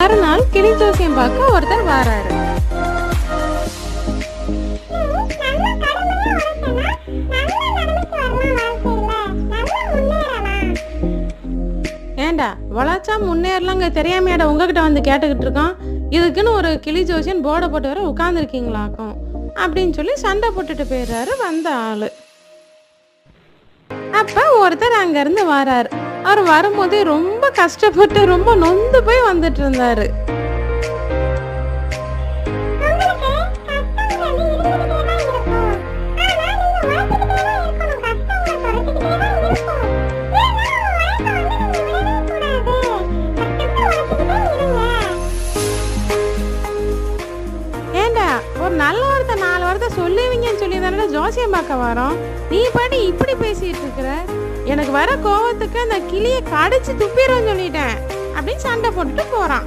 மறுநாள் கிளி ஜோசியம் பார்க்க ஒருத்தர் வாராரு. ஏண்டா வளர்ச்சா முன்னேறலாங்க தெரியாமையாட உங்ககிட்ட வந்து கேட்டுக்கிட்டு இருக்கோம். இதுக்குன்னு ஒரு கிளி ஜோசியன் போர்டை போட்டு வர உட்காந்துருக்கீங்களாக்கும் அப்படின்னு சொல்லி சண்டை போட்டுட்டு போயிடுறாரு வந்த ஆளு. அப்ப ஒருத்தர் அங்க இருந்து வராரு. அவர் வரும்போது ரொம்ப கஷ்டப்பட்டு ரொம்ப நொந்து போய் வந்துட்டு இருந்தாரு. ஏண்டா ஒரு நல்ல வார்த்தை 4 வார்த்தை சொல்லுவீங்கன்னு சொல்லி தானே ஜோசியம் பார்க்க வரோம். நீ பாட்டி இப்படி பேசிட்டு இருக்கிற. எனக்கு வர கோவத்துக்கு அந்த கிளியை கடிச்சு துப்பிடுவேன்னு சொல்லிட்டேன் அப்படின்னு சண்டை போட்டுட்டு போறான்.